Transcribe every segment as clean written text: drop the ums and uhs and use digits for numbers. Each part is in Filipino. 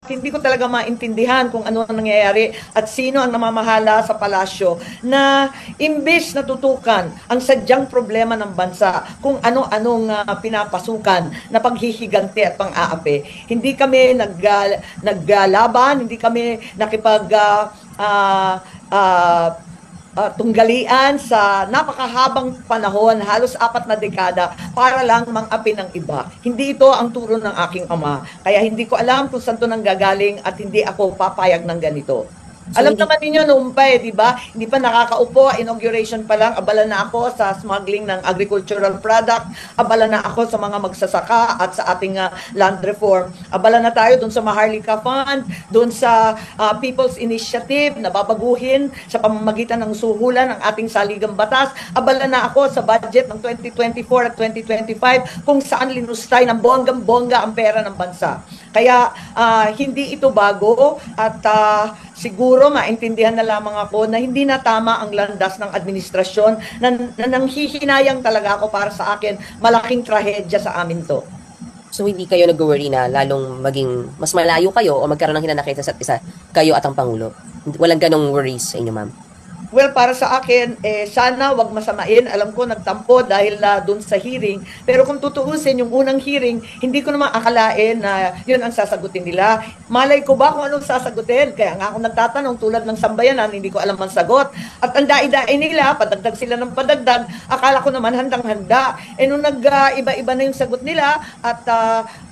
hindi ko talaga maintindihan kung ano ang nangyayari at sino ang namamahala sa palasyo na imbes na tutukan ang sadyang problema ng bansa kung ano-anong pinapasukan na paghihigante at pang-aapi. Hindi kami naggalaban, hindi kami nakipag tunggalian sa napakahabang panahon, halos 4 na dekada, para lang mang-api ng iba. Hindi ito ang turo ng aking ama. Kaya hindi ko alam kung saan ito nanggagaling at hindi ako papayag ng ganito. So, Alam hindi, naman ninyo noon pa di ba? Hindi pa nakakaupo, inauguration pa lang, abala na ako sa smuggling ng agricultural product, abala na ako sa mga magsasaka at sa ating land reform. Abala na tayo doon sa Maharlika Fund, doon sa People's Initiative na babaguhin sa pamamagitan ng suhulan ng ating saligang batas. Abala na ako sa budget ng 2024 at 2025 kung saan linustay ng bonggang-bongga ang pera ng bansa. Kaya hindi ito bago at siguro maintindihan na lamang ako na hindi na tama ang landas ng administrasyon na nanghihinayang talaga ako para sa akin. Malaking trahedya sa amin to. so hindi kayo nag-worry na lalong maging mas malayo kayo o magkaroon ng hinanakit sa isa't isa, kayo at ang Pangulo? Walang ganong worries sa inyo, ma'am? Well, para sa akin, sana wag masamain. Alam ko nagtampo dahil doon sa hearing. Pero kung tutuusin, yung unang hearing, hindi ko naman akalain na yun ang sasagutin nila. Malay ko ba kung anong sasagutin? Kaya nga ako nagtatanong tulad ng sambayanan, hindi ko alam ang sagot. At ang dai-dai nila, padagdag sila ng padagdag, akala ko naman handang-handa. Nung nag-iba-iba na yung sagot nila at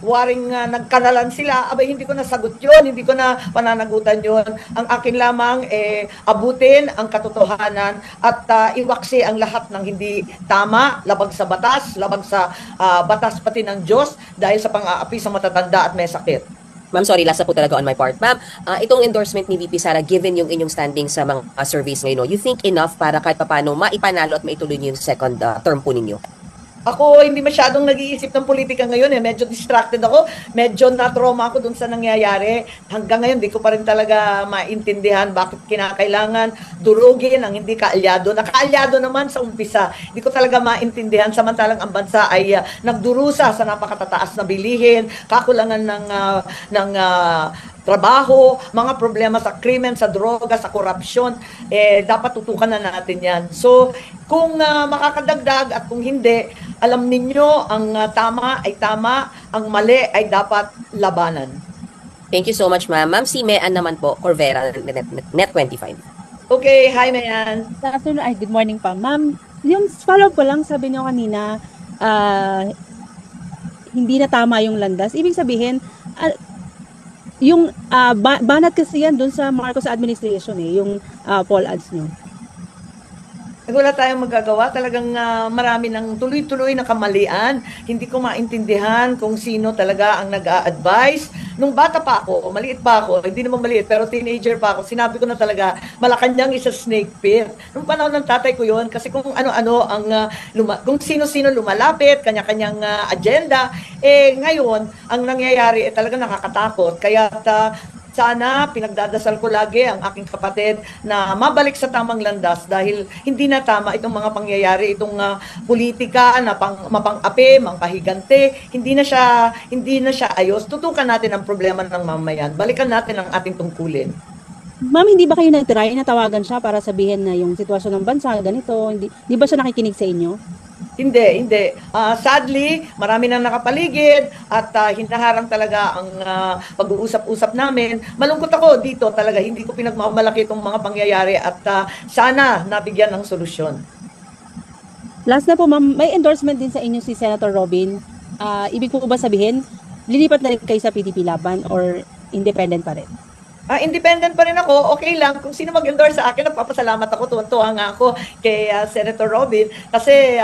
waring nagkanalan sila, abay hindi ko nasagot yun, hindi ko na pananagutan yun. Ang akin lamang, abutin ang katotohanan at iwaksi ang lahat ng hindi tama, labag sa batas, labag sa batas pati ng Diyos dahil sa pang-aapi sa matatanda at may sakit. Ma'am, sorry, last na po talaga on my part. Ma'am, itong endorsement ni VP Sara, given yung inyong standing sa mga surveys ngayon, you think enough para kahit paano maipanalo at maituloy niyo yung second term po ninyo? Ako, hindi masyadong nag-iisip ng politika ngayon Medyo distracted ako. Medyo na-trauma ako dun sa nangyayari. Hanggang ngayon, di ko pa rin talaga maintindihan bakit kinakailangan durugin ang hindi kaalyado. Nakaalyado naman sa umpisa. Di ko talaga maintindihan. Samantalang ang bansa ay nagdurusa sa napakatataas na bilihin, kakulangan ng trabaho, mga problema sa krimen, sa droga, sa korupsyon, dapat tutukan na natin yan. So, kung makakadagdag at kung hindi, alam ninyo, ang tama ay tama, ang mali ay dapat labanan. Thank you so much, ma'am. Ma'am, si Mean naman po, Corvera, Net25. Okay, hi Mayan. Good afternoon, good morning pa. Ma'am, yung follow-up ko lang, sabi niyo kanina, hindi na tama yung landas. Ibig sabihin, yung banat kasi yan dun sa Marcos administration yung poll ads nyo. Wala tayong magagawa. Talagang marami ng tuloy-tuloy na kamalian. Hindi ko maintindihan kung sino talaga ang nag-a-advise. Nung bata pa ako, maliit pa ako, hindi naman maliit, pero teenager pa ako, sinabi ko na talaga, Malacanang is a snake pit. Nung panahon ng tatay ko yun, kasi kung ano-ano ang, kung sino-sino lumalapit, kanya-kanyang agenda, ngayon, ang nangyayari talaga nakakatakot. Kaya sana pinagdadasal ko lagi ang aking kapatid na mabalik sa tamang landas dahil hindi na tama itong mga pangyayari, itong politika na mapang-api, mangpahigante, hindi na siya ayos. Tutukan natin ang problema ng mamayan. Balikan natin ang ating tungkulin. Ma'am, hindi ba kayo nag-try na tawagan siya para sabihin na yung sitwasyon ng bansa ganito? Hindi ba siya nakikinig sa inyo? Hindi. Sadly, marami nang nakapaligid at hinaharang talaga ang pag-uusap-usap namin. Malungkot ako dito talaga. Hindi ko pinagmamalaki itong mga pangyayari at sana nabigyan ng solusyon. Last na po, ma'am, may endorsement din sa inyo si Senator Robin. Ibig po ba sabihin, lilipat na rin kayo sa PDP Laban or independent pa rin? Independent pa rin ako, okay lang. Kung sino mag-endorse sa akin, nagpapasalamat ako. Tuwan-tuwa nga ako kay Senator Robin. Kasi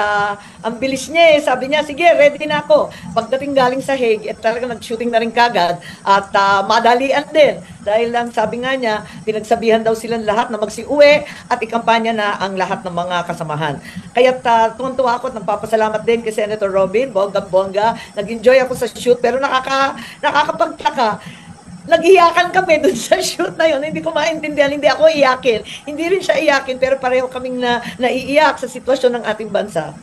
ang bilis niya sabi niya, sige, ready na ako. Pagdating galing sa Hague, talagang nag-shooting na rin kagad. At madalian din. Dahil lang sabi nga niya, pinagsabihan daw silang lahat na magsiuwi at ikampanya na ang lahat ng mga kasamahan. Kaya tuwan-tuwa ako at nagpapasalamat din kay Senator Robin, bonggang-bongga. Nag-enjoy ako sa shoot, pero nakakapagtaka. Nag-iyakan kami dun sa shoot na yun. Hindi ko maintindihan. Hindi ako iyakin. Hindi rin siya iyakin, pero pareho kaming naiiyak sa sitwasyon ng ating bansa.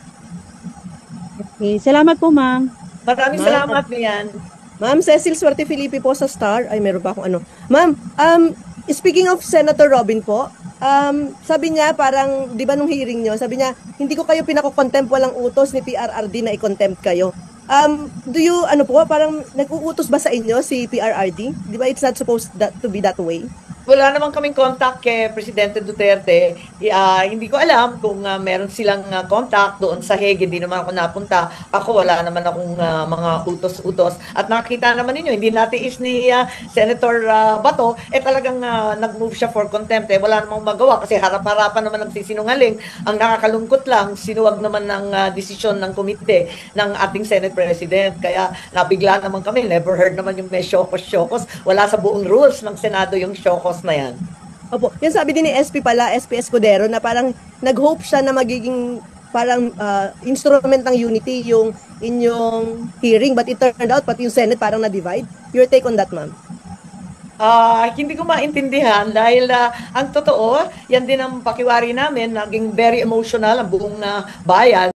Okay. Salamat po, ma'am. Maraming salamat, Mian. Ma'am Cecil Suerte Filipe po sa Star. Ay, meron pa akong ano. Ma'am, speaking of Senator Robin po, sabi niya parang, di ba nung hearing niyo, sabi niya, hindi ko kayo pinako-contempt, walang utos ni PRRD na i-contempt kayo. Do you, ano po, parang nag-uutos ba sa inyo si PRRD? Di ba it's not supposed to be that way? Wala naman kaming contact kay Presidente Duterte. Hindi ko alam kung meron silang contact doon sa Hague. Hindi naman ako napunta. Ako wala naman akong mga utos-utos. At nakita naman ninyo, hindi natiis ni Senator Bato, talagang nag-move siya for contempt. Wala namang magawa kasi harap-harapan naman nagsisinungaling. Ang nakakalungkot lang, sinuwag naman ng desisyon ng komite ng ating Senate President. Kaya nabigla naman kami. Never heard naman yung may syokos-syokos. Wala sa buong rules ng Senado yung syokos na yan. Opo, yan sabi din ni SP pala, SP Escudero, na parang nag-hope siya na magiging parang instrument ng unity yung inyong hearing, but it turned out pati yung Senate parang na-divide. Your take on that, ma'am? Hindi ko maintindihan dahil ang totoo, yan din ang pakiwari namin, naging very emotional ang buong bayan.